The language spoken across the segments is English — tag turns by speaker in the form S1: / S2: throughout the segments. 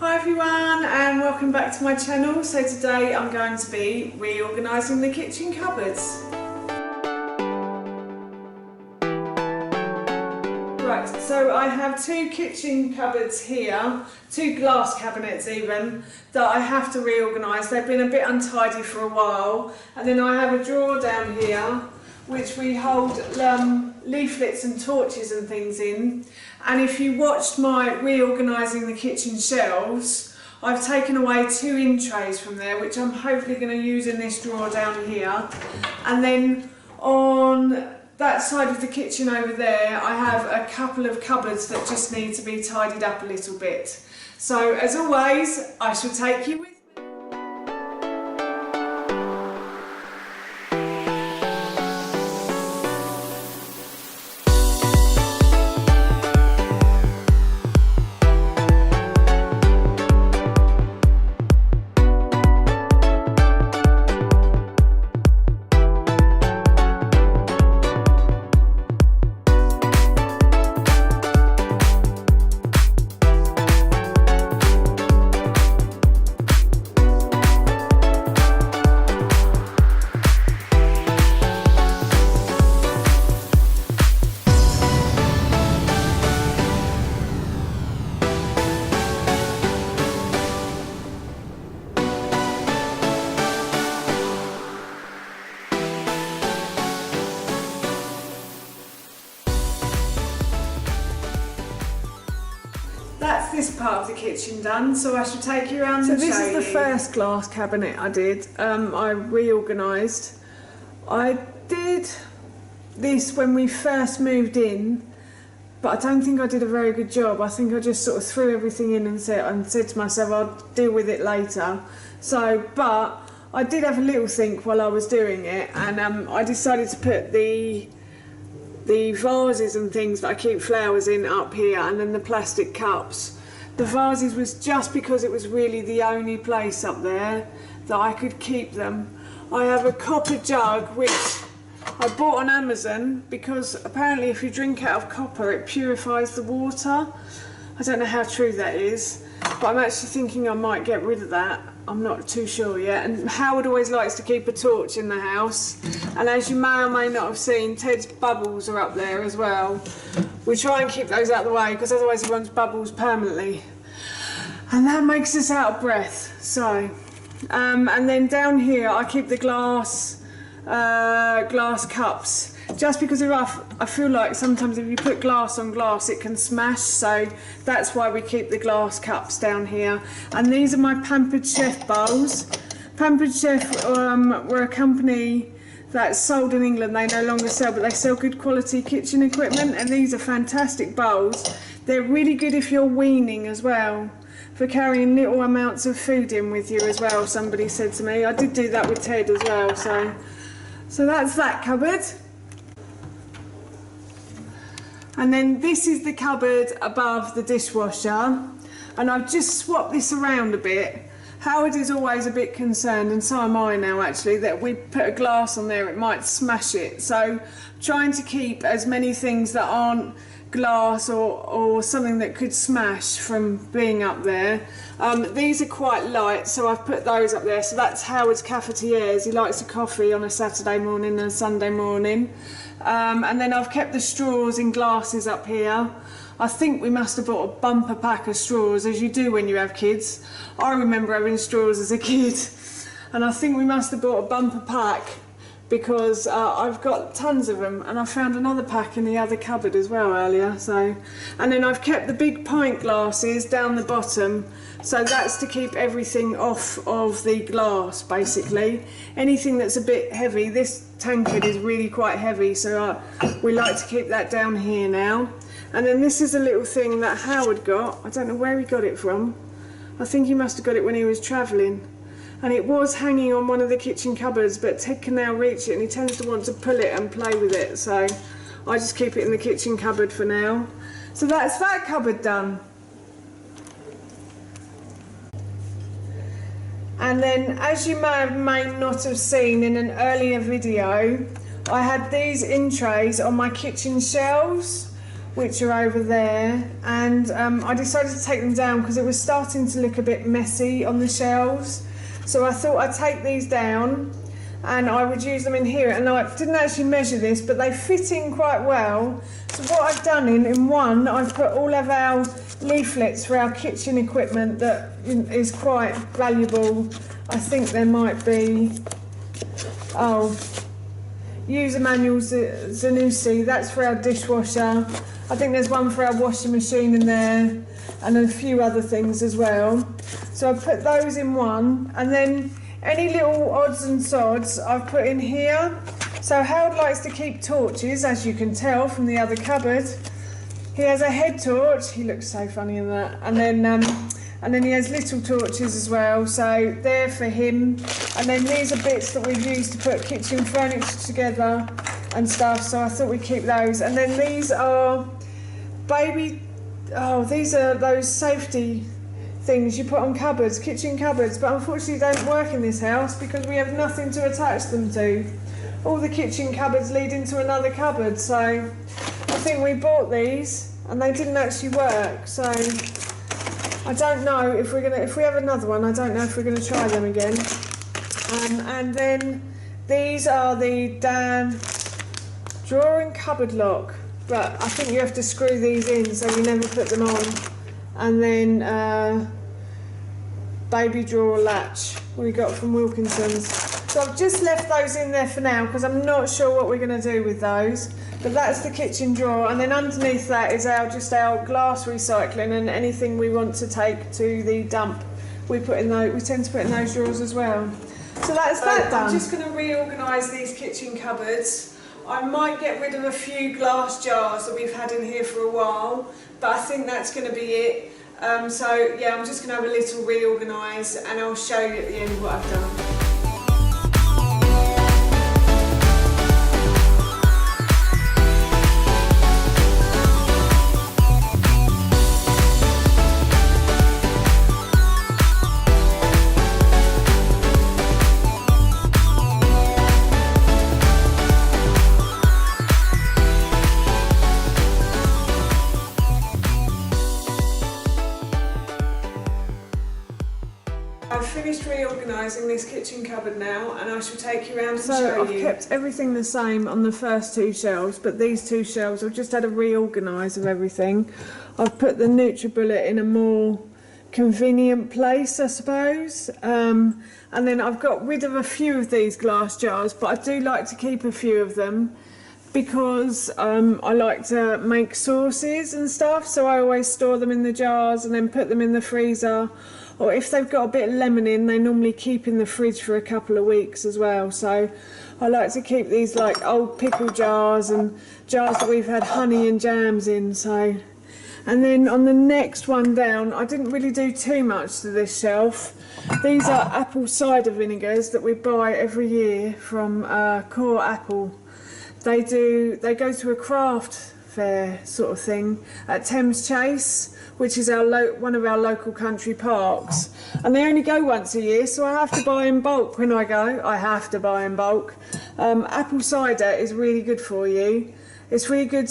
S1: Hi everyone and welcome back to my channel. So today I'm going to be reorganising the kitchen cupboards. Right, so I have two kitchen cupboards here, two glass cabinets even, that I have to reorganise. They've been a bit untidy for a while. And then I have a drawer down here which we hold leaflets and torches and things in. And if you watched my reorganising the kitchen shelves, I've taken away 2 in trays from there, which I'm hopefully going to use in this drawer down here. And then on that side of the kitchen over there, I have a couple of cupboards that just need to be tidied up a little bit. So as always, I shall take you with me. That's this part of the kitchen done, so I shall take you around and show you. So this is the first glass cabinet I did. I reorganised. I did this when we first moved in, but I don't think I did a very good job. I think I just sort of threw everything in and said to myself I'll deal with it later. But I did have a little think while I was doing it, and I decided to put the vases and things that I keep flowers in up here, and then the plastic cups. The vases was just because it was really the only place up there that I could keep them. I have a copper jug which I bought on Amazon because apparently if you drink out of copper it purifies the water. I don't know how true that is, but I'm actually thinking I might get rid of that. I'm not too sure yet. And Howard always likes to keep a torch in the house. And as you may or may not have seen, Ted's bubbles are up there as well. We try and keep those out of the way because otherwise he runs bubbles permanently. And that makes us out of breath. So, and then down here I keep the glass cups. Just because I feel like sometimes if you put glass on glass it can smash, so that's why we keep the glass cups down here. And these are my Pampered Chef bowls. Pampered Chef were a company that's sold in England. They no longer sell, but they sell good quality kitchen equipment, and these are fantastic bowls. They're really good if you're weaning as well, for carrying little amounts of food in with you as well, somebody said to me. I did do that with Ted as well, so that's that cupboard. And then this is the cupboard above the dishwasher, and I've just swapped this around a bit. Howard is always a bit concerned, and so am I now actually, that we put a glass on there it might smash it. So trying to keep as many things that aren't glass or something that could smash from being up there. These are quite light, so I've put those up there. So that's Howard's cafetières. He likes a coffee on a Saturday morning and a Sunday morning. And then I've kept the straws in glasses up here. I think we must have bought a bumper pack of straws, as you do when you have kids. I remember having straws as a kid, and I think we must have bought a bumper pack because I've got tons of them, and I found another pack in the other cupboard as well earlier. So, and then I've kept the big pint glasses down the bottom, so that's to keep everything off of the glass basically. Anything that's a bit heavy, this tankard is really quite heavy, so we like to keep that down here now. And then this is a little thing that Howard got. I don't know where he got it from. I think he must have got it when he was travelling. And it was hanging on one of the kitchen cupboards, but Ted can now reach it and he tends to want to pull it and play with it, so I just keep it in the kitchen cupboard for now. So that's that cupboard done. And then, as you may not have seen in an earlier video, I had these in trays on my kitchen shelves which are over there, and I decided to take them down because it was starting to look a bit messy on the shelves. So I thought I'd take these down and I would use them in here, and I didn't actually measure this, but they fit in quite well. So what I've done in one, I've put all of our leaflets for our kitchen equipment that is quite valuable. I think there might be, user manual Zanussi, that's for our dishwasher. I think there's one for our washing machine in there, and a few other things as well. So I put those in one, and then any little odds and sods I've put in here. So Howard likes to keep torches, as you can tell from the other cupboard. He has a head torch, he looks so funny in that, and then he has little torches as well, so they're for him. And then these are bits that we've used to put kitchen furniture together and stuff, so I thought we'd keep those. And then these are these are those safety things you put on cupboards, kitchen cupboards, but unfortunately don't work in this house because we have nothing to attach them to. All the kitchen cupboards lead into another cupboard, so I think we bought these and they didn't actually work. So I don't know if we have another one, I don't know if we're gonna try them again. And then these are the Dan drawer and cupboard lock, but I think you have to screw these in so you never put them on. And then baby drawer latch we got from Wilkinson's. So I've just left those in there for now because I'm not sure what we're going to do with those. But that's the kitchen drawer, and then underneath that is our glass recycling and anything we want to take to the dump. We tend to put in those drawers as well. So that's that done. I'm just going to reorganise these kitchen cupboards. I might get rid of a few glass jars that we've had in here for a while, but I think that's going to be it. So yeah, I'm just going to have a little reorganise and I'll show you at the end what I've done. I've finished reorganising this kitchen cupboard now, and I shall take you around and show you. I've kept everything the same on the first two shelves, but these two shelves I've just had a reorganise of everything. I've put the NutriBullet in a more convenient place, I suppose, and then I've got rid of a few of these glass jars, but I do like to keep a few of them because I like to make sauces and stuff, so I always store them in the jars and then put them in the freezer. Or if they've got a bit of lemon in, they normally keep in the fridge for a couple of weeks as well. So I like to keep these like old pickle jars and jars that we've had honey and jams in. So, and then on the next one down, I didn't really do too much to this shelf. These are apple cider vinegars that we buy every year from Core Apple. They go to a craft fair sort of thing at Thames Chase, which is one of our local country parks, and they only go once a year, so I have to buy in bulk when I go. I have to buy in bulk. Apple cider is really good for you. It's really good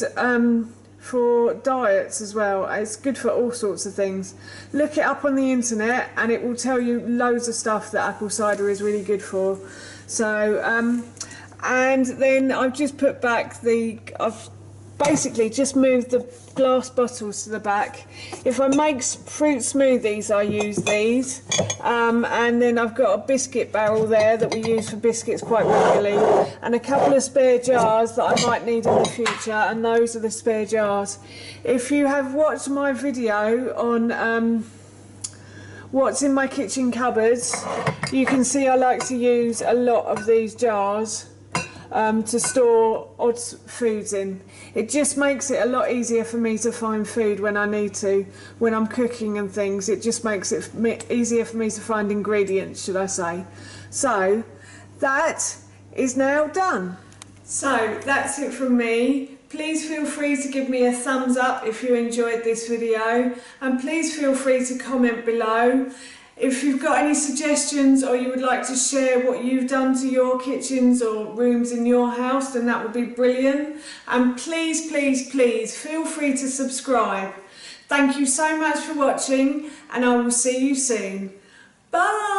S1: for diets as well. It's good for all sorts of things. Look it up on the internet and it will tell you loads of stuff that apple cider is really good for. So and then I've just put back I've basically just moved the glass bottles to the back. If I make fruit smoothies, I use these, and then I've got a biscuit barrel there that we use for biscuits quite regularly, and a couple of spare jars that I might need in the future, and those are the spare jars. If you have watched my video on what's in my kitchen cupboards, you can see I like to use a lot of these jars to store odd foods in. It just makes it a lot easier for me to find food when I need to, when I'm cooking and things. It just makes it easier for me to find ingredients, should I say. So that is now done. So that's it from me. Please feel free to give me a thumbs up if you enjoyed this video, and please feel free to comment below. If you've got any suggestions or you would like to share what you've done to your kitchens or rooms in your house, then that would be brilliant. And please, please, please feel free to subscribe. Thank you so much for watching, and I will see you soon. Bye!